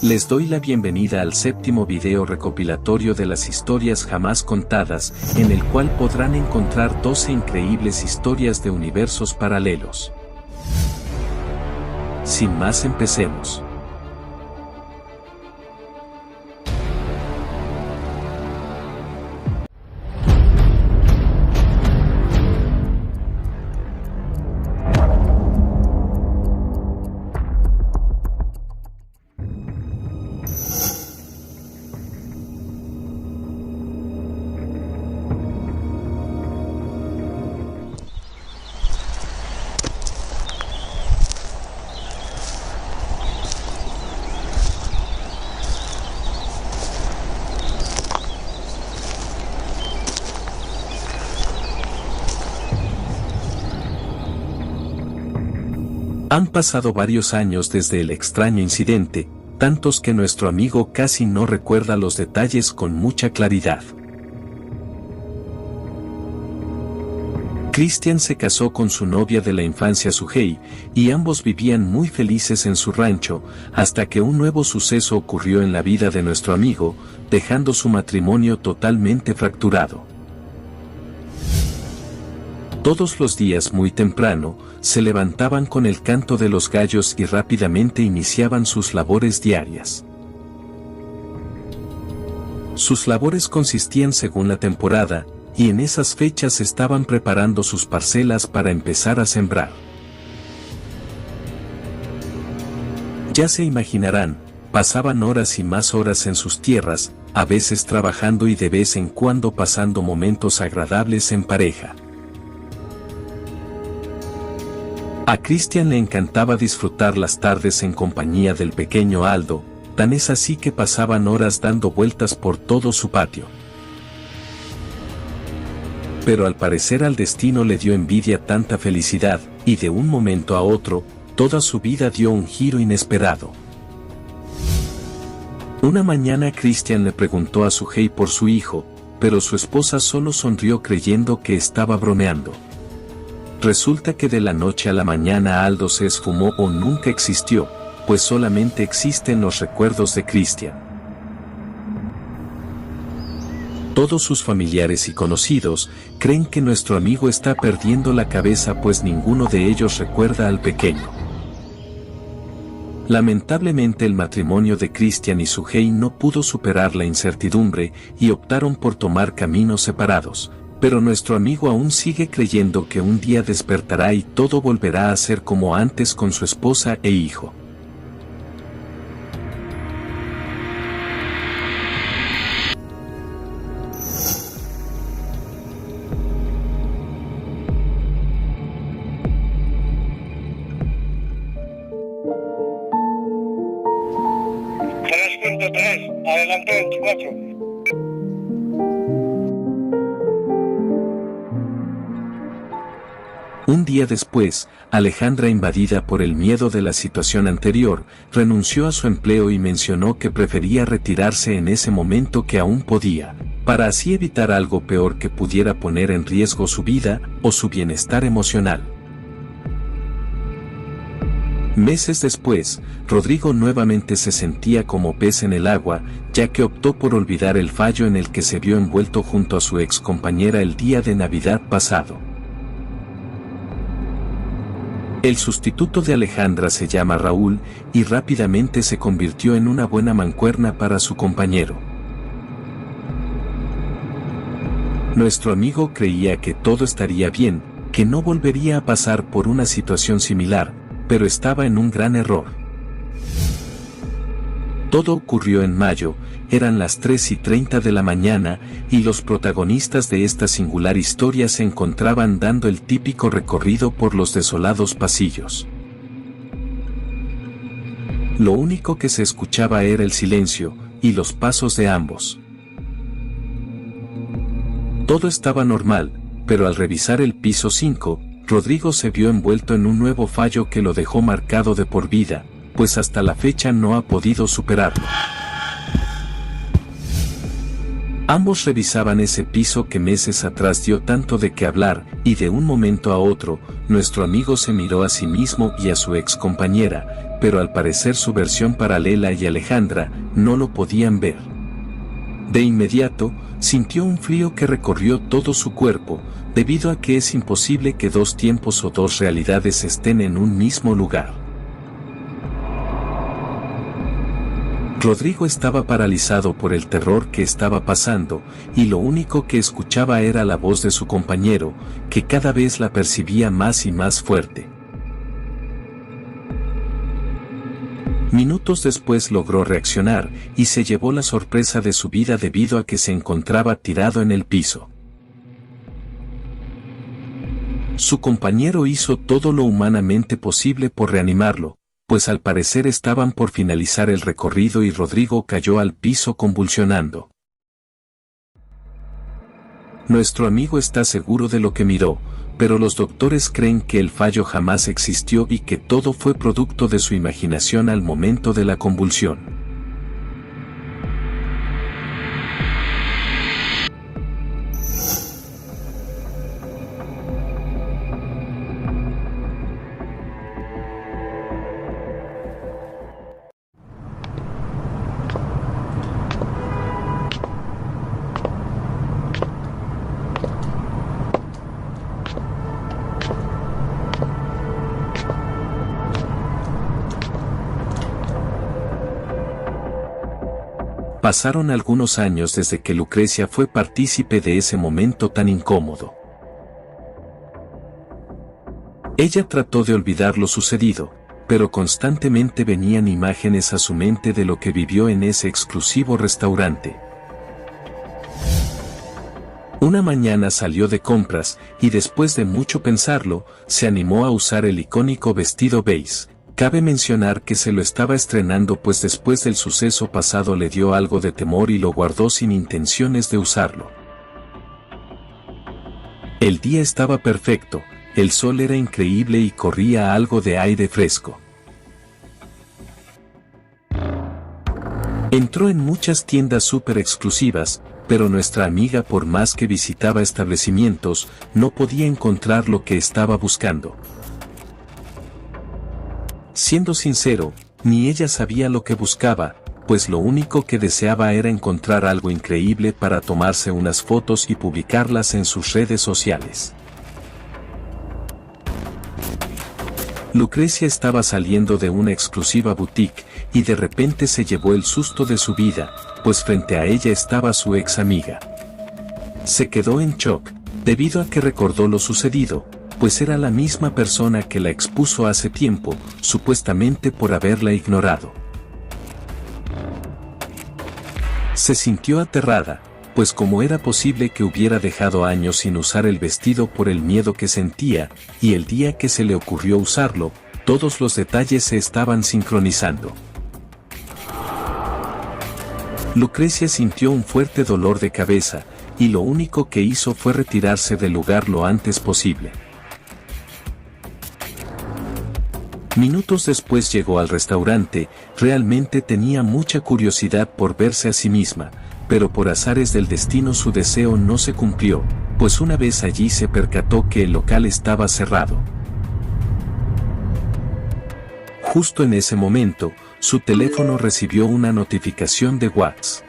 Les doy la bienvenida al séptimo video recopilatorio de las historias jamás contadas, en el cual podrán encontrar 12 increíbles historias de universos paralelos. Sin más, empecemos. Han pasado varios años desde el extraño incidente, tantos que nuestro amigo casi no recuerda los detalles con mucha claridad. Christian se casó con su novia de la infancia Suhei, y ambos vivían muy felices en su rancho, hasta que un nuevo suceso ocurrió en la vida de nuestro amigo, dejando su matrimonio totalmente fracturado. Todos los días muy temprano, se levantaban con el canto de los gallos y rápidamente iniciaban sus labores diarias. Sus labores consistían según la temporada, y en esas fechas estaban preparando sus parcelas para empezar a sembrar. Ya se imaginarán, pasaban horas y más horas en sus tierras, a veces trabajando y de vez en cuando pasando momentos agradables en pareja. A Christian le encantaba disfrutar las tardes en compañía del pequeño Aldo, tan es así que pasaban horas dando vueltas por todo su patio. Pero al parecer al destino le dio envidia tanta felicidad, y de un momento a otro, toda su vida dio un giro inesperado. Una mañana Christian le preguntó a Suhei por su hijo, pero su esposa solo sonrió creyendo que estaba bromeando. Resulta que de la noche a la mañana Aldo se esfumó o nunca existió, pues solamente existen los recuerdos de Christian. Todos sus familiares y conocidos creen que nuestro amigo está perdiendo la cabeza, pues ninguno de ellos recuerda al pequeño. Lamentablemente el matrimonio de Christian y Suhei no pudo superar la incertidumbre y optaron por tomar caminos separados. Pero nuestro amigo aún sigue creyendo que un día despertará y todo volverá a ser como antes con su esposa e hijo. Adelante 24. Un día después, Alejandra, invadida por el miedo de la situación anterior, renunció a su empleo y mencionó que prefería retirarse en ese momento que aún podía, para así evitar algo peor que pudiera poner en riesgo su vida o su bienestar emocional. Meses después, Rodrigo nuevamente se sentía como pez en el agua, ya que optó por olvidar el fallo en el que se vio envuelto junto a su ex compañera el día de Navidad pasado. El sustituto de Alejandra se llama Raúl, y rápidamente se convirtió en una buena mancuerna para su compañero. Nuestro amigo creía que todo estaría bien, que no volvería a pasar por una situación similar, pero estaba en un gran error. Todo ocurrió en mayo, eran las 3:30 de la mañana, y los protagonistas de esta singular historia se encontraban dando el típico recorrido por los desolados pasillos. Lo único que se escuchaba era el silencio, y los pasos de ambos. Todo estaba normal, pero al revisar el piso 5, Rodrigo se vio envuelto en un nuevo fallo que lo dejó marcado de por vida, pues hasta la fecha no ha podido superarlo. Ambos revisaban ese piso que meses atrás dio tanto de qué hablar, y de un momento a otro, nuestro amigo se miró a sí mismo y a su ex compañera, pero al parecer su versión paralela y Alejandra no lo podían ver. De inmediato, sintió un frío que recorrió todo su cuerpo, debido a que es imposible que dos tiempos o dos realidades estén en un mismo lugar. Rodrigo estaba paralizado por el terror que estaba pasando, y lo único que escuchaba era la voz de su compañero, que cada vez la percibía más y más fuerte. Minutos después logró reaccionar, y se llevó la sorpresa de su vida debido a que se encontraba tirado en el piso. Su compañero hizo todo lo humanamente posible por reanimarlo, pues al parecer estaban por finalizar el recorrido y Rodrigo cayó al piso convulsionando. Nuestro amigo está seguro de lo que miró, pero los doctores creen que el fallo jamás existió y que todo fue producto de su imaginación al momento de la convulsión. Pasaron algunos años desde que Lucrecia fue partícipe de ese momento tan incómodo. Ella trató de olvidar lo sucedido, pero constantemente venían imágenes a su mente de lo que vivió en ese exclusivo restaurante. Una mañana salió de compras, y después de mucho pensarlo, se animó a usar el icónico vestido beige. Cabe mencionar que se lo estaba estrenando pues después del suceso pasado le dio algo de temor y lo guardó sin intenciones de usarlo. El día estaba perfecto, el sol era increíble y corría algo de aire fresco. Entró en muchas tiendas súper exclusivas, pero nuestra amiga por más que visitaba establecimientos, no podía encontrar lo que estaba buscando. Siendo sincero, ni ella sabía lo que buscaba, pues lo único que deseaba era encontrar algo increíble para tomarse unas fotos y publicarlas en sus redes sociales. Lucrecia estaba saliendo de una exclusiva boutique, y de repente se llevó el susto de su vida, pues frente a ella estaba su ex amiga. Se quedó en shock, debido a que recordó lo sucedido, pues era la misma persona que la expuso hace tiempo, supuestamente por haberla ignorado. Se sintió aterrada, pues cómo era posible que hubiera dejado años sin usar el vestido por el miedo que sentía, y el día que se le ocurrió usarlo, todos los detalles se estaban sincronizando. Lucrecia sintió un fuerte dolor de cabeza, y lo único que hizo fue retirarse del lugar lo antes posible. Minutos después llegó al restaurante, realmente tenía mucha curiosidad por verse a sí misma, pero por azares del destino su deseo no se cumplió, pues una vez allí se percató que el local estaba cerrado. Justo en ese momento, su teléfono recibió una notificación de WhatsApp.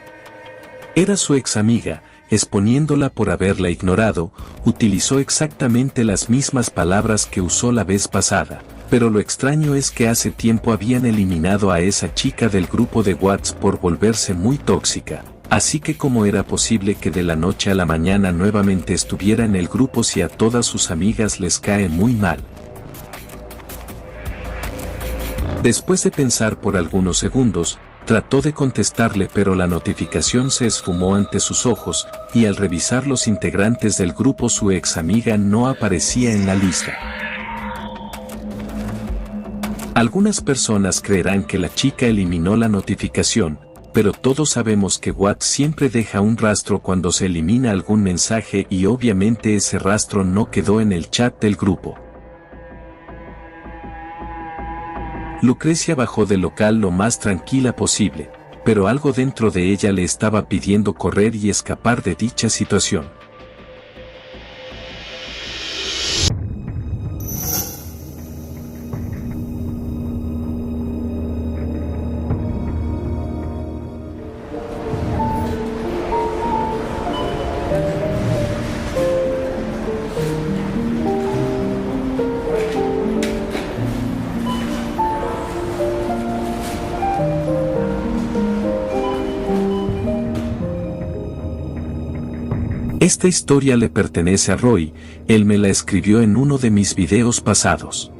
Era su ex amiga, exponiéndola por haberla ignorado, utilizó exactamente las mismas palabras que usó la vez pasada. Pero lo extraño es que hace tiempo habían eliminado a esa chica del grupo de WhatsApp por volverse muy tóxica. Así que cómo era posible que de la noche a la mañana nuevamente estuviera en el grupo si a todas sus amigas les cae muy mal. Después de pensar por algunos segundos, trató de contestarle pero la notificación se esfumó ante sus ojos, y al revisar los integrantes del grupo su ex amiga no aparecía en la lista. Algunas personas creerán que la chica eliminó la notificación, pero todos sabemos que WhatsApp siempre deja un rastro cuando se elimina algún mensaje y obviamente ese rastro no quedó en el chat del grupo. Lucrecia bajó del local lo más tranquila posible, pero algo dentro de ella le estaba pidiendo correr y escapar de dicha situación. Esta historia le pertenece a Roy, él me la escribió en uno de mis videos pasados.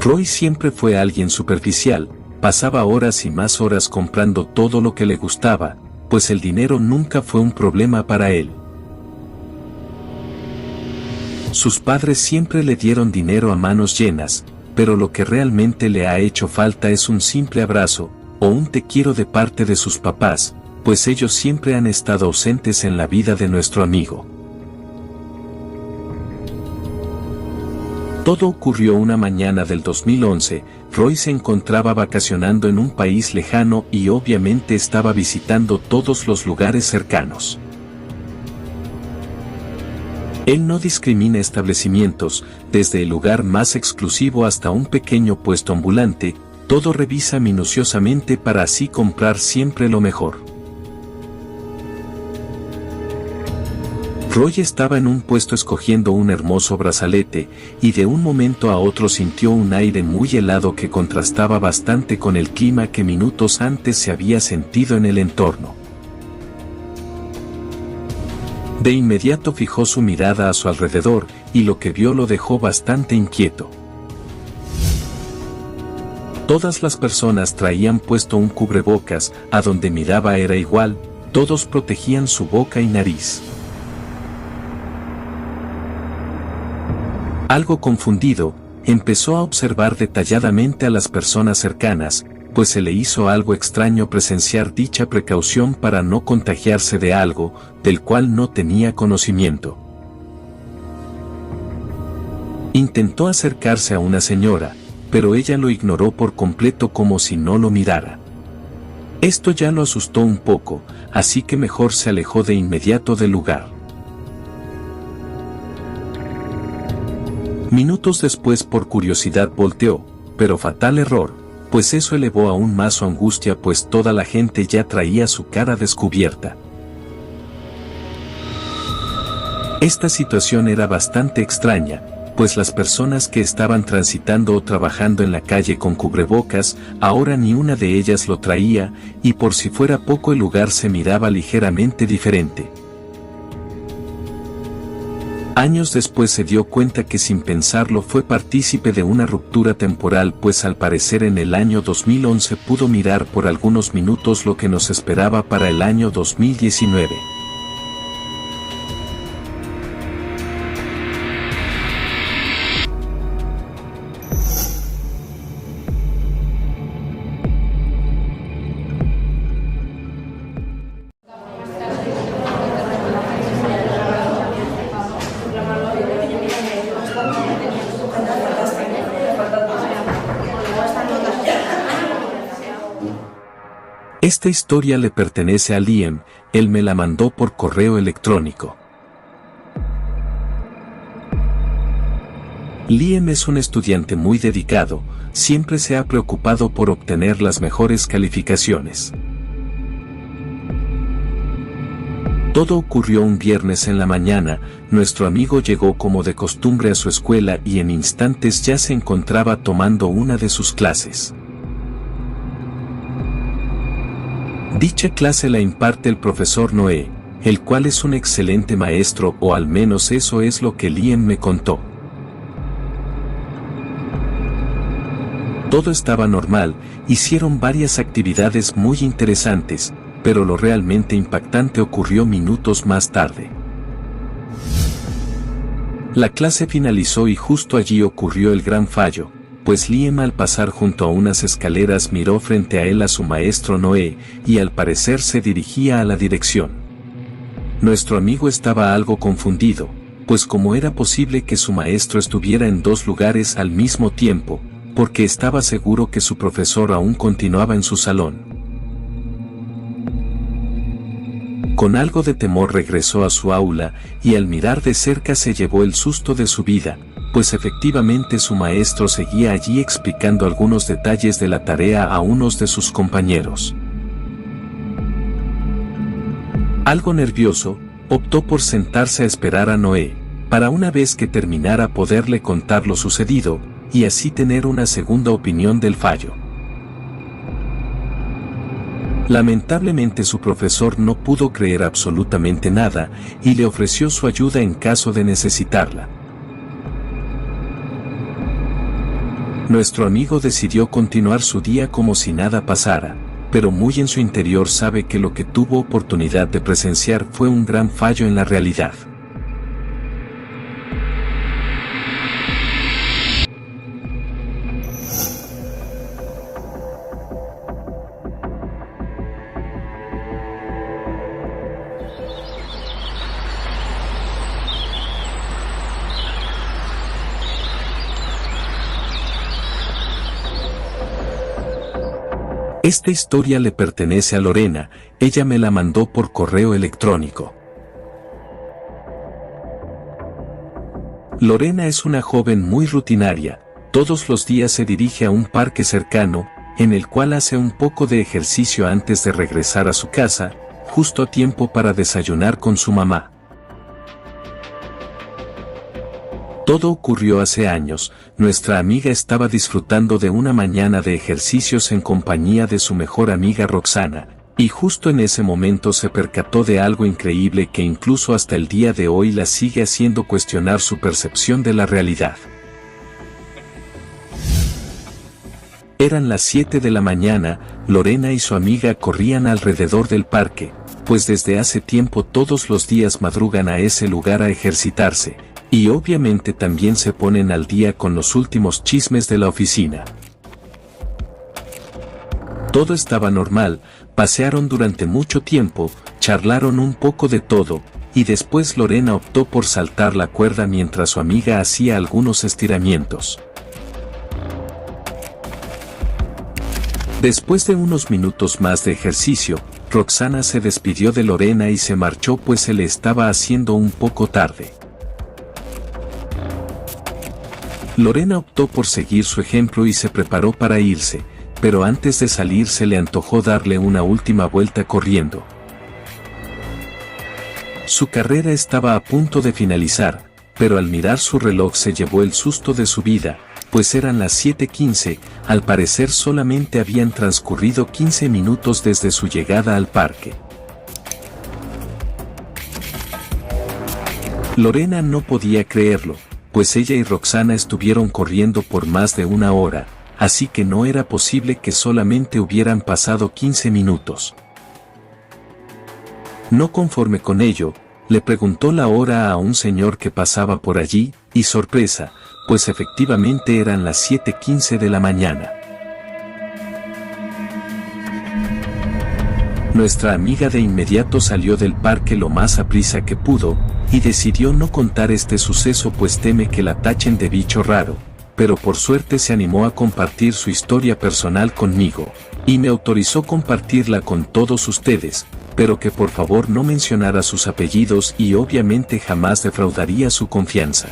Roy siempre fue alguien superficial, pasaba horas y más horas comprando todo lo que le gustaba, pues el dinero nunca fue un problema para él. Sus padres siempre le dieron dinero a manos llenas, pero lo que realmente le ha hecho falta es un simple abrazo, o un te quiero de parte de sus papás, pues ellos siempre han estado ausentes en la vida de nuestro amigo. Todo ocurrió una mañana del 2011, Roy se encontraba vacacionando en un país lejano y obviamente estaba visitando todos los lugares cercanos. Él no discrimina establecimientos, desde el lugar más exclusivo hasta un pequeño puesto ambulante, todo revisa minuciosamente para así comprar siempre lo mejor. Roy estaba en un puesto escogiendo un hermoso brazalete, y de un momento a otro sintió un aire muy helado que contrastaba bastante con el clima que minutos antes se había sentido en el entorno. De inmediato fijó su mirada a su alrededor, y lo que vio lo dejó bastante inquieto. Todas las personas traían puesto un cubrebocas, a donde miraba era igual, todos protegían su boca y nariz. Algo confundido, empezó a observar detalladamente a las personas cercanas, pues se le hizo algo extraño presenciar dicha precaución para no contagiarse de algo, del cual no tenía conocimiento. Intentó acercarse a una señora, pero ella lo ignoró por completo como si no lo mirara. Esto ya lo asustó un poco, así que mejor se alejó de inmediato del lugar. Minutos después por curiosidad volteó, pero fatal error, pues eso elevó aún más su angustia pues toda la gente ya traía su cara descubierta. Esta situación era bastante extraña, pues las personas que estaban transitando o trabajando en la calle con cubrebocas, ahora ni una de ellas lo traía, y por si fuera poco el lugar se miraba ligeramente diferente. Años después se dio cuenta que sin pensarlo fue partícipe de una ruptura temporal pues al parecer en el año 2011 pudo mirar por algunos minutos lo que nos esperaba para el año 2019. Esta historia le pertenece a Liam, él me la mandó por correo electrónico. Liam es un estudiante muy dedicado, siempre se ha preocupado por obtener las mejores calificaciones. Todo ocurrió un viernes en la mañana, nuestro amigo llegó como de costumbre a su escuela y en instantes ya se encontraba tomando una de sus clases. Dicha clase la imparte el profesor Noé, el cual es un excelente maestro o al menos eso es lo que Liam me contó. Todo estaba normal, hicieron varias actividades muy interesantes, pero lo realmente impactante ocurrió minutos más tarde. La clase finalizó y justo allí ocurrió el gran fallo, pues Liam al pasar junto a unas escaleras miró frente a él a su maestro Noé, y al parecer se dirigía a la dirección. Nuestro amigo estaba algo confundido, pues cómo era posible que su maestro estuviera en dos lugares al mismo tiempo, porque estaba seguro que su profesor aún continuaba en su salón. Con algo de temor regresó a su aula, y al mirar de cerca se llevó el susto de su vida, pues efectivamente su maestro seguía allí explicando algunos detalles de la tarea a unos de sus compañeros. Algo nervioso, optó por sentarse a esperar a Noé, para una vez que terminara poderle contar lo sucedido, y así tener una segunda opinión del fallo. Lamentablemente su profesor no pudo creer absolutamente nada y le ofreció su ayuda en caso de necesitarla. Nuestro amigo decidió continuar su día como si nada pasara, pero muy en su interior sabe que lo que tuvo oportunidad de presenciar fue un gran fallo en la realidad. Esta historia le pertenece a Lorena, ella me la mandó por correo electrónico. Lorena es una joven muy rutinaria, todos los días se dirige a un parque cercano, en el cual hace un poco de ejercicio antes de regresar a su casa, justo a tiempo para desayunar con su mamá. Todo ocurrió hace años, nuestra amiga estaba disfrutando de una mañana de ejercicios en compañía de su mejor amiga Roxana, y justo en ese momento se percató de algo increíble que incluso hasta el día de hoy la sigue haciendo cuestionar su percepción de la realidad. Eran las 7 de la mañana, Lorena y su amiga corrían alrededor del parque, pues desde hace tiempo todos los días madrugan a ese lugar a ejercitarse, y obviamente también se ponen al día con los últimos chismes de la oficina. Todo estaba normal, pasearon durante mucho tiempo, charlaron un poco de todo, y después Lorena optó por saltar la cuerda mientras su amiga hacía algunos estiramientos. Después de unos minutos más de ejercicio, Roxana se despidió de Lorena y se marchó pues se le estaba haciendo un poco tarde. Lorena optó por seguir su ejemplo y se preparó para irse, pero antes de salir se le antojó darle una última vuelta corriendo. Su carrera estaba a punto de finalizar, pero al mirar su reloj se llevó el susto de su vida, pues eran las 7:15, al parecer solamente habían transcurrido 15 minutos desde su llegada al parque. Lorena no podía creerlo, pues ella y Roxana estuvieron corriendo por más de una hora, así que no era posible que solamente hubieran pasado 15 minutos. No conforme con ello, le preguntó la hora a un señor que pasaba por allí, y sorpresa, pues efectivamente eran las 7:15 de la mañana. Nuestra amiga de inmediato salió del parque lo más aprisa que pudo, y decidió no contar este suceso pues teme que la tachen de bicho raro, pero por suerte se animó a compartir su historia personal conmigo, y me autorizó compartirla con todos ustedes, pero que por favor no mencionara sus apellidos y obviamente jamás defraudaría su confianza.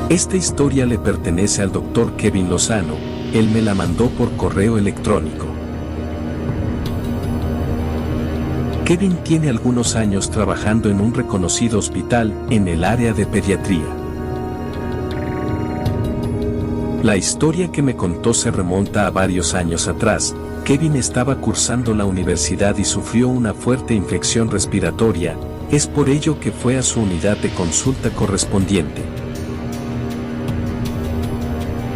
Esta historia le pertenece al Dr. Kevin Lozano, él me la mandó por correo electrónico. Kevin tiene algunos años trabajando en un reconocido hospital en el área de pediatría. La historia que me contó se remonta a varios años atrás. Kevin estaba cursando la universidad y sufrió una fuerte infección respiratoria, es por ello que fue a su unidad de consulta correspondiente.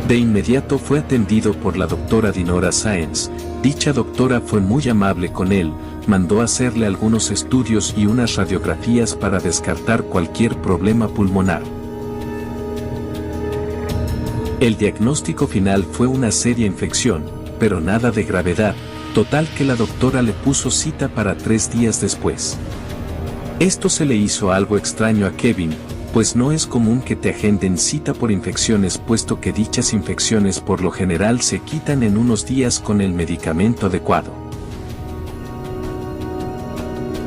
De inmediato fue atendido por la doctora Dinora Sáenz. Dicha doctora fue muy amable con él, mandó hacerle algunos estudios y unas radiografías para descartar cualquier problema pulmonar. El diagnóstico final fue una seria infección, pero nada de gravedad, total que la doctora le puso cita para 3 días después. Esto se le hizo algo extraño a Kevin, pues no es común que te agenden cita por infecciones puesto que dichas infecciones por lo general se quitan en unos días con el medicamento adecuado.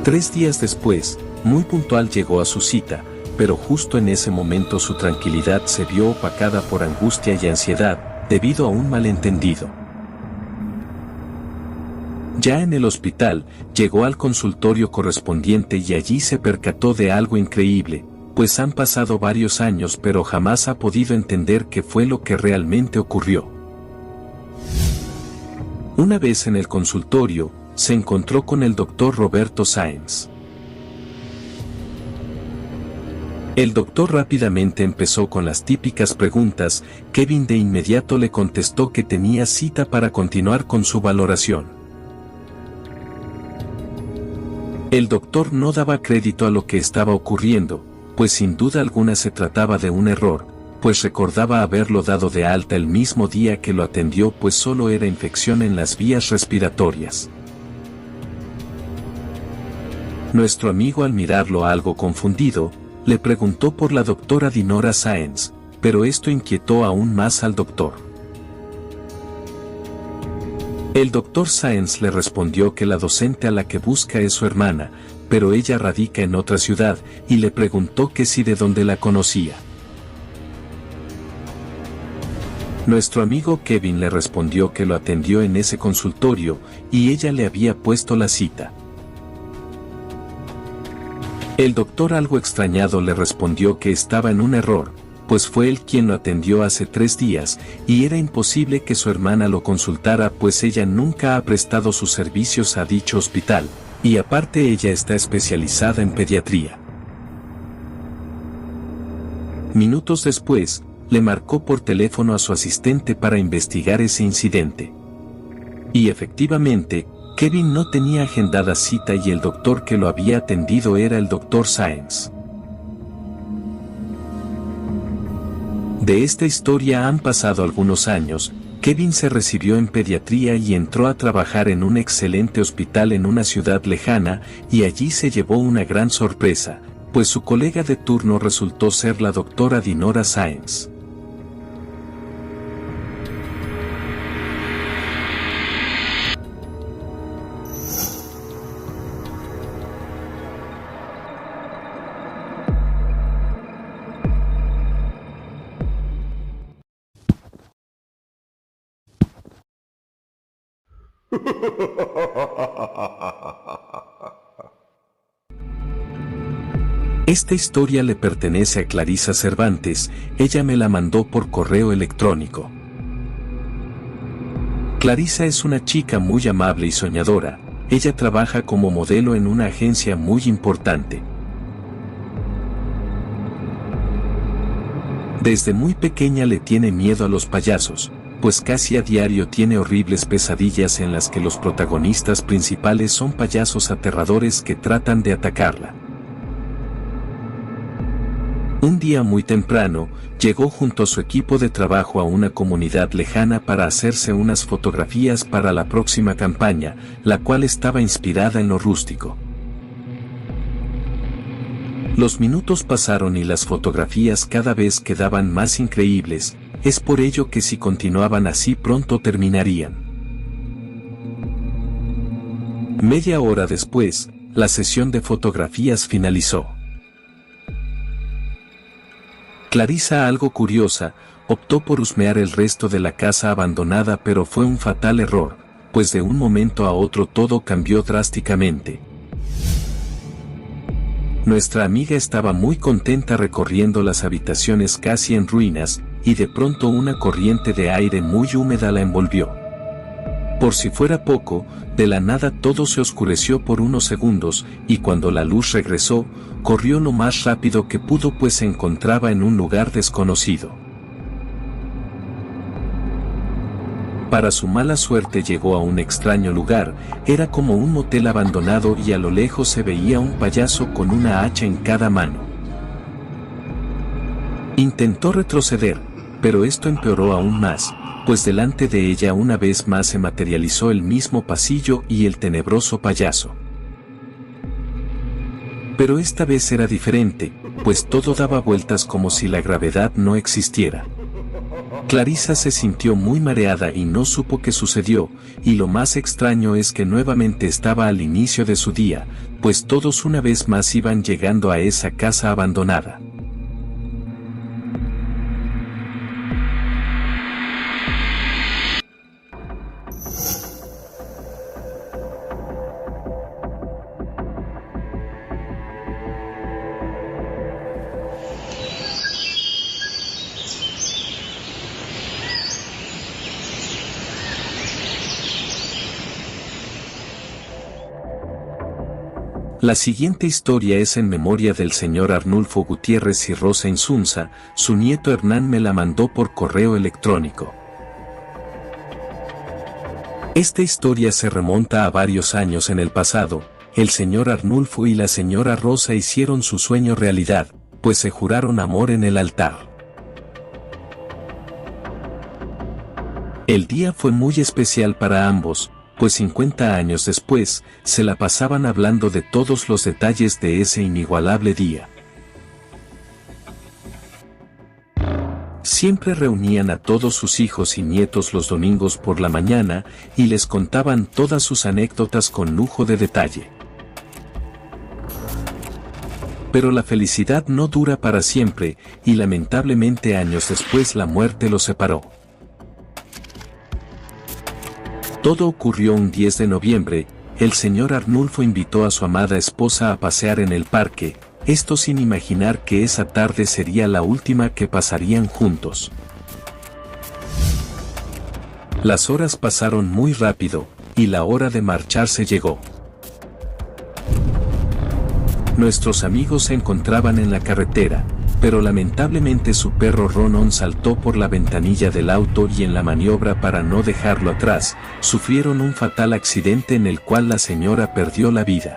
3 días después, muy puntual llegó a su cita, pero justo en ese momento su tranquilidad se vio opacada por angustia y ansiedad, debido a un malentendido. Ya en el hospital, llegó al consultorio correspondiente y allí se percató de algo increíble, pues han pasado varios años pero jamás ha podido entender qué fue lo que realmente ocurrió. Una vez en el consultorio, se encontró con el doctor Roberto Sáenz. El doctor rápidamente empezó con las típicas preguntas. Kevin de inmediato le contestó que tenía cita para continuar con su valoración. El doctor no daba crédito a lo que estaba ocurriendo, pues sin duda alguna se trataba de un error, pues recordaba haberlo dado de alta el mismo día que lo atendió, pues solo era infección en las vías respiratorias. Nuestro amigo, al mirarlo algo confundido, le preguntó por la doctora Dinora Sáenz, pero esto inquietó aún más al doctor. El doctor Sáenz le respondió que la docente a la que busca es su hermana, pero ella radica en otra ciudad, y le preguntó que si de dónde la conocía. Nuestro amigo Kevin le respondió que lo atendió en ese consultorio, y ella le había puesto la cita. El doctor, algo extrañado, le respondió que estaba en un error, pues fue él quien lo atendió hace 3 días, y era imposible que su hermana lo consultara, pues ella nunca ha prestado sus servicios a dicho hospital, y aparte ella está especializada en pediatría. Minutos después, le marcó por teléfono a su asistente para investigar ese incidente. Y efectivamente, Kevin no tenía agendada cita y el doctor que lo había atendido era el doctor Sáenz. De esta historia han pasado algunos años. Kevin se recibió en pediatría y entró a trabajar en un excelente hospital en una ciudad lejana, y allí se llevó una gran sorpresa, pues su colega de turno resultó ser la doctora Dinora Sáenz. Esta historia le pertenece a Clarisa Cervantes, ella me la mandó por correo electrónico. Clarisa es una chica muy amable y soñadora, ella trabaja como modelo en una agencia muy importante. Desde muy pequeña le tiene miedo a los payasos, pues casi a diario tiene horribles pesadillas en las que los protagonistas principales son payasos aterradores que tratan de atacarla. Un día muy temprano, llegó junto a su equipo de trabajo a una comunidad lejana para hacerse unas fotografías para la próxima campaña, la cual estaba inspirada en lo rústico. Los minutos pasaron y las fotografías cada vez quedaban más increíbles, es por ello que si continuaban así pronto terminarían. Media hora después, la sesión de fotografías finalizó. Clarisa, algo curiosa, optó por husmear el resto de la casa abandonada, pero fue un fatal error, pues de un momento a otro todo cambió drásticamente. Nuestra amiga estaba muy contenta recorriendo las habitaciones casi en ruinas, y de pronto una corriente de aire muy húmeda la envolvió. Por si fuera poco, de la nada todo se oscureció por unos segundos, y cuando la luz regresó, corrió lo más rápido que pudo, pues se encontraba en un lugar desconocido. Para su mala suerte llegó a un extraño lugar, era como un motel abandonado y a lo lejos se veía un payaso con una hacha en cada mano. Intentó retroceder, pero esto empeoró aún más, pues delante de ella una vez más se materializó el mismo pasillo y el tenebroso payaso. Pero esta vez era diferente, pues todo daba vueltas como si la gravedad no existiera. Clarisa se sintió muy mareada y no supo qué sucedió, y lo más extraño es que nuevamente estaba al inicio de su día, pues todos una vez más iban llegando a esa casa abandonada. La siguiente historia es en memoria del señor Arnulfo Gutiérrez y Rosa Insunza. Su nieto Hernán me la mandó por correo electrónico. Esta historia se remonta a varios años en el pasado. El señor Arnulfo y la señora Rosa hicieron su sueño realidad, pues se juraron amor en el altar. El día fue muy especial para ambos, pues 50 años después, se la pasaban hablando de todos los detalles de ese inigualable día. Siempre reunían a todos sus hijos y nietos los domingos por la mañana, y les contaban todas sus anécdotas con lujo de detalle. Pero la felicidad no dura para siempre, y lamentablemente años después la muerte los separó. Todo ocurrió un 10 de noviembre, el señor Arnulfo invitó a su amada esposa a pasear en el parque, esto sin imaginar que esa tarde sería la última que pasarían juntos. Las horas pasaron muy rápido, y la hora de marcharse llegó. Nuestros amigos se encontraban en la carretera, pero lamentablemente su perro Ronon saltó por la ventanilla del auto y en la maniobra para no dejarlo atrás, sufrieron un fatal accidente en el cual la señora perdió la vida.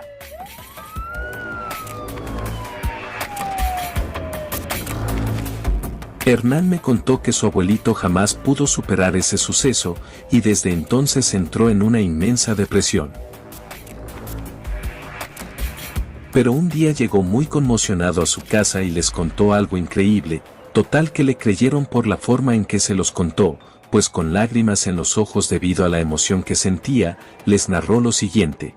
Hernán me contó que su abuelito jamás pudo superar ese suceso, y desde entonces entró en una inmensa depresión. Pero un día llegó muy conmocionado a su casa y les contó algo increíble, total que le creyeron por la forma en que se los contó, pues con lágrimas en los ojos debido a la emoción que sentía, les narró lo siguiente.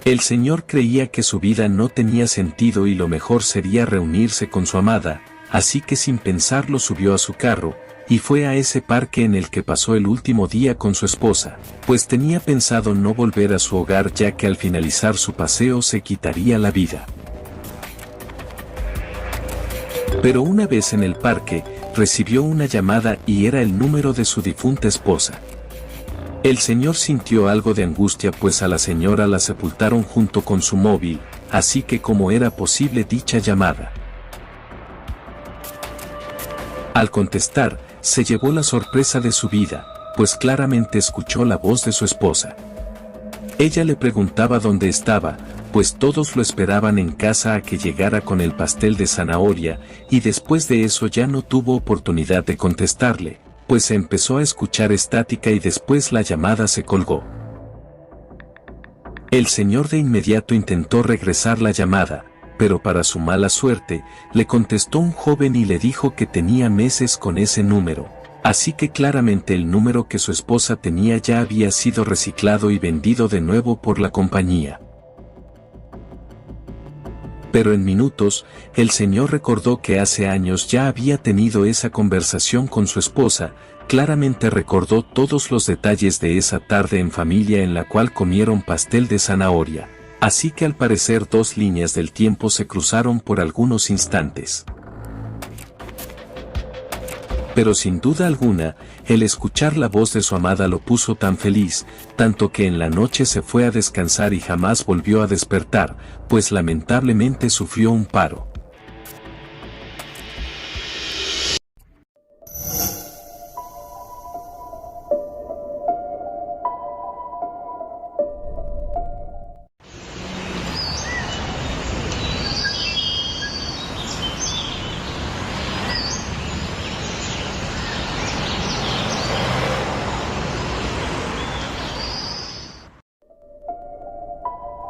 El señor creía que su vida no tenía sentido y lo mejor sería reunirse con su amada, así que sin pensarlo subió a su carro, y fue a ese parque en el que pasó el último día con su esposa, pues tenía pensado no volver a su hogar ya que al finalizar su paseo se quitaría la vida. Pero una vez en el parque, recibió una llamada y era el número de su difunta esposa. El señor sintió algo de angustia pues a la señora la sepultaron junto con su móvil, así que ¿cómo era posible dicha llamada? Al contestar, se llevó la sorpresa de su vida, pues claramente escuchó la voz de su esposa. Ella le preguntaba dónde estaba, pues todos lo esperaban en casa a que llegara con el pastel de zanahoria, y después de eso ya no tuvo oportunidad de contestarle, pues se empezó a escuchar estática y después la llamada se colgó. El señor de inmediato intentó regresar la llamada, pero para su mala suerte, le contestó un joven y le dijo que tenía meses con ese número, así que claramente el número que su esposa tenía ya había sido reciclado y vendido de nuevo por la compañía. Pero en minutos, el señor recordó que hace años ya había tenido esa conversación con su esposa, claramente recordó todos los detalles de esa tarde en familia en la cual comieron pastel de zanahoria. Así que al parecer dos líneas del tiempo se cruzaron por algunos instantes. Pero sin duda alguna, el escuchar la voz de su amada lo puso tan feliz, tanto que en la noche se fue a descansar y jamás volvió a despertar, pues lamentablemente sufrió un paro.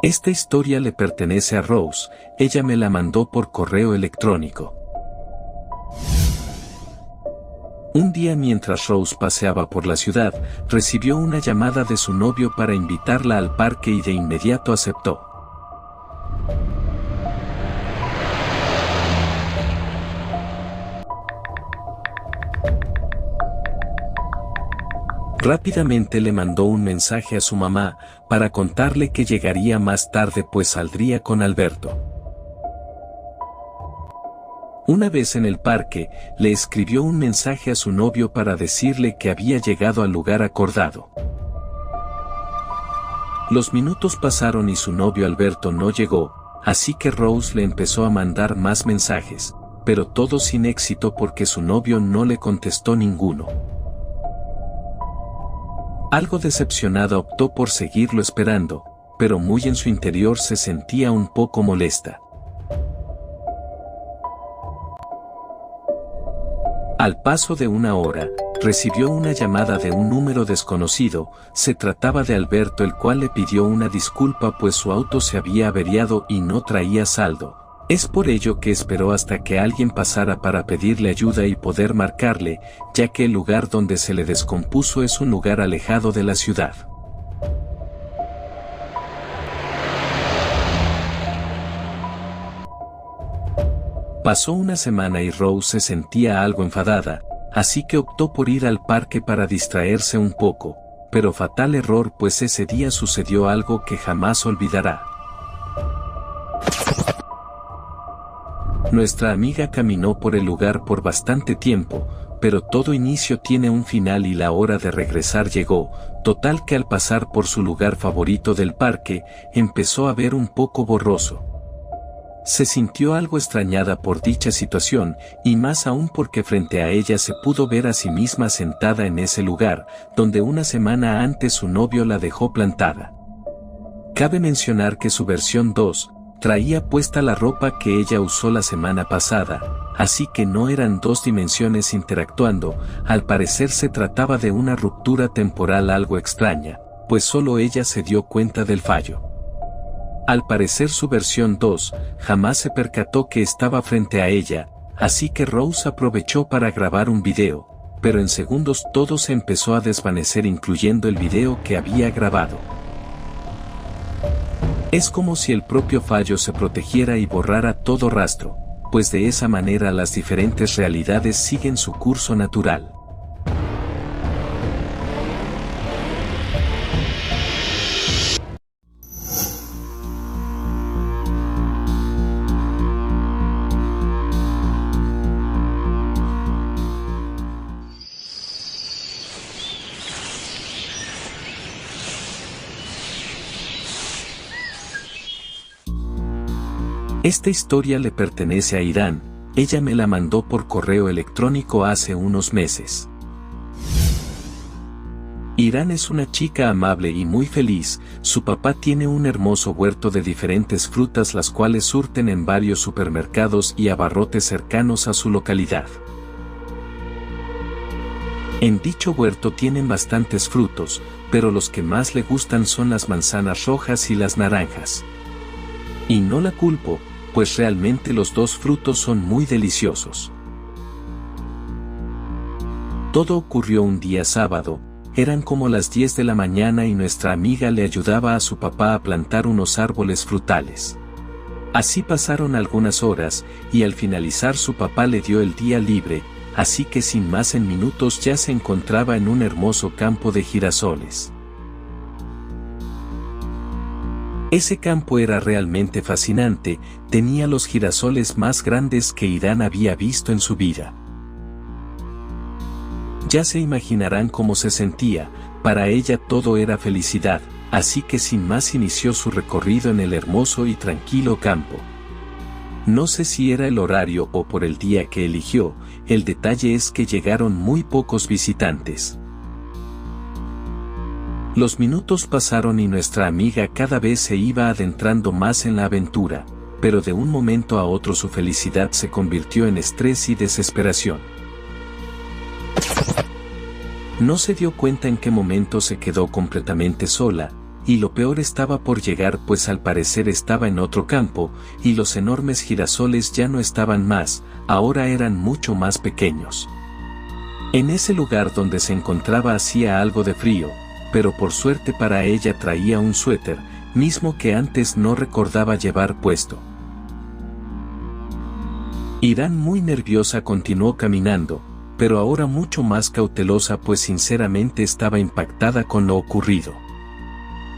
Esta historia le pertenece a Rose, ella me la mandó por correo electrónico. Un día mientras Rose paseaba por la ciudad, recibió una llamada de su novio para invitarla al parque y de inmediato aceptó. Rápidamente le mandó un mensaje a su mamá para contarle que llegaría más tarde pues saldría con Alberto. Una vez en el parque, le escribió un mensaje a su novio para decirle que había llegado al lugar acordado. Los minutos pasaron y su novio Alberto no llegó, así que Rose le empezó a mandar más mensajes, pero todos sin éxito porque su novio no le contestó ninguno. Algo decepcionada optó por seguirlo esperando, pero muy en su interior se sentía un poco molesta. Al paso de una hora, recibió una llamada de un número desconocido. Se trataba de Alberto, el cual le pidió una disculpa pues su auto se había averiado y no traía saldo. Es por ello que esperó hasta que alguien pasara para pedirle ayuda y poder marcarle, ya que el lugar donde se le descompuso es un lugar alejado de la ciudad. Pasó una semana y Rose se sentía algo enfadada, así que optó por ir al parque para distraerse un poco, pero fatal error pues ese día sucedió algo que jamás olvidará. Nuestra amiga caminó por el lugar por bastante tiempo, pero todo inicio tiene un final y la hora de regresar llegó, total que al pasar por su lugar favorito del parque, empezó a ver un poco borroso. Se sintió algo extrañada por dicha situación, y más aún porque frente a ella se pudo ver a sí misma sentada en ese lugar, donde una semana antes su novio la dejó plantada. Cabe mencionar que su versión 2, traía puesta la ropa que ella usó la semana pasada, así que no eran dos dimensiones interactuando. Al parecer se trataba de una ruptura temporal algo extraña, pues solo ella se dio cuenta del fallo. Al parecer su versión 2, jamás se percató que estaba frente a ella, así que Rose aprovechó para grabar un video, pero en segundos todo se empezó a desvanecer incluyendo el video que había grabado. Es como si el propio fallo se protegiera y borrara todo rastro, pues de esa manera las diferentes realidades siguen su curso natural. Esta historia le pertenece a Irán, ella me la mandó por correo electrónico hace unos meses. Irán es una chica amable y muy feliz, su papá tiene un hermoso huerto de diferentes frutas las cuales surten en varios supermercados y abarrotes cercanos a su localidad. En dicho huerto tienen bastantes frutos, pero los que más le gustan son las manzanas rojas y las naranjas. Y no la culpo, pues realmente los dos frutos son muy deliciosos. Todo ocurrió un día sábado, eran como las 10 de la mañana y nuestra amiga le ayudaba a su papá a plantar unos árboles frutales. Así pasaron algunas horas, y al finalizar su papá le dio el día libre, así que sin más en minutos ya se encontraba en un hermoso campo de girasoles. Ese campo era realmente fascinante, tenía los girasoles más grandes que Irán había visto en su vida. Ya se imaginarán cómo se sentía, para ella todo era felicidad, así que sin más inició su recorrido en el hermoso y tranquilo campo. No sé si era el horario o por el día que eligió, el detalle es que llegaron muy pocos visitantes. Los minutos pasaron y nuestra amiga cada vez se iba adentrando más en la aventura, pero de un momento a otro su felicidad se convirtió en estrés y desesperación. No se dio cuenta en qué momento se quedó completamente sola, y lo peor estaba por llegar pues al parecer estaba en otro campo, y los enormes girasoles ya no estaban más, ahora eran mucho más pequeños. En ese lugar donde se encontraba hacía algo de frío, pero por suerte para ella traía un suéter, mismo que antes no recordaba llevar puesto. Irán, muy nerviosa, continuó caminando, pero ahora mucho más cautelosa, pues sinceramente estaba impactada con lo ocurrido.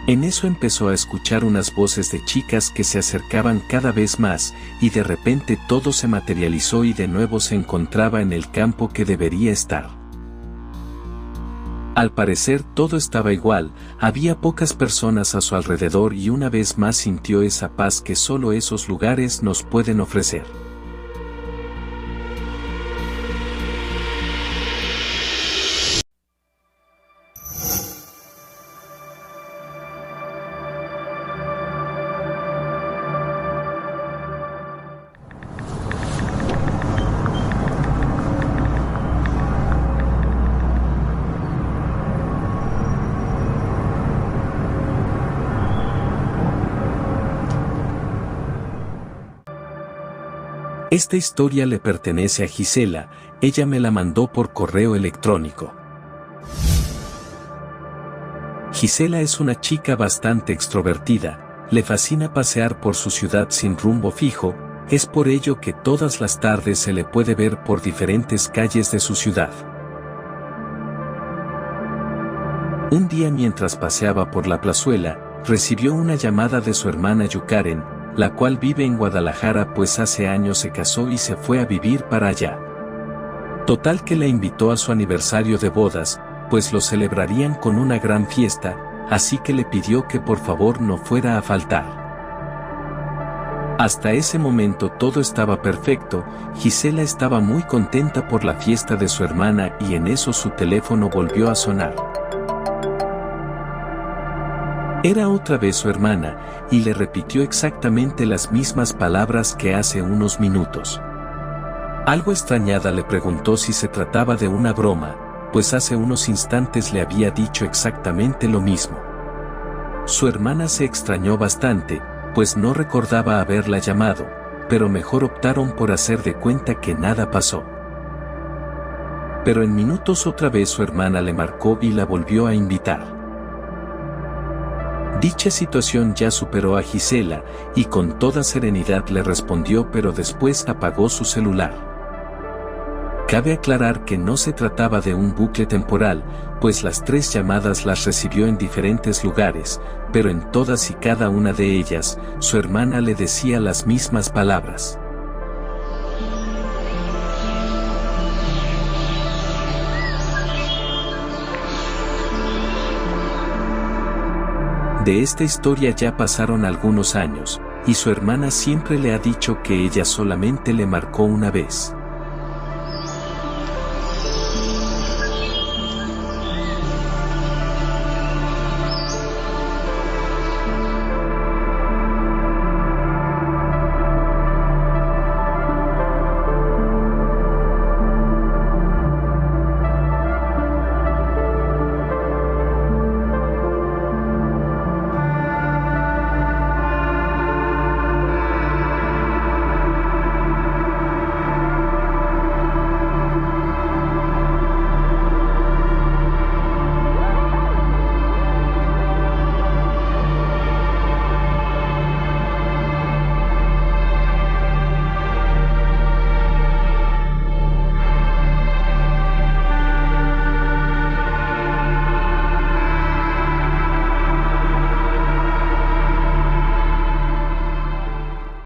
En eso empezó a escuchar unas voces de chicas que se acercaban cada vez más, y de repente todo se materializó y de nuevo se encontraba en el campo que debería estar. Al parecer todo estaba igual, había pocas personas a su alrededor y una vez más sintió esa paz que solo esos lugares nos pueden ofrecer. Esta historia le pertenece a Gisela, ella me la mandó por correo electrónico. Gisela es una chica bastante extrovertida, le fascina pasear por su ciudad sin rumbo fijo, es por ello que todas las tardes se le puede ver por diferentes calles de su ciudad. Un día mientras paseaba por la plazuela, recibió una llamada de su hermana Yukaren, la cual vive en Guadalajara pues hace años se casó y se fue a vivir para allá. Total que la invitó a su aniversario de bodas, pues lo celebrarían con una gran fiesta, así que le pidió que por favor no fuera a faltar. Hasta ese momento todo estaba perfecto, Gisela estaba muy contenta por la fiesta de su hermana y en eso su teléfono volvió a sonar. Era otra vez su hermana, y le repitió exactamente las mismas palabras que hace unos minutos. Algo extrañada le preguntó si se trataba de una broma, pues hace unos instantes le había dicho exactamente lo mismo. Su hermana se extrañó bastante, pues no recordaba haberla llamado, pero mejor optaron por hacer de cuenta que nada pasó. Pero en minutos otra vez su hermana le marcó y la volvió a invitar. Dicha situación ya superó a Gisela, y con toda serenidad le respondió, pero después apagó su celular. Cabe aclarar que no se trataba de un bucle temporal, pues las 3 llamadas las recibió en diferentes lugares, pero en todas y cada una de ellas, su hermana le decía las mismas palabras. De esta historia ya pasaron algunos años, y su hermana siempre le ha dicho que ella solamente le marcó una vez.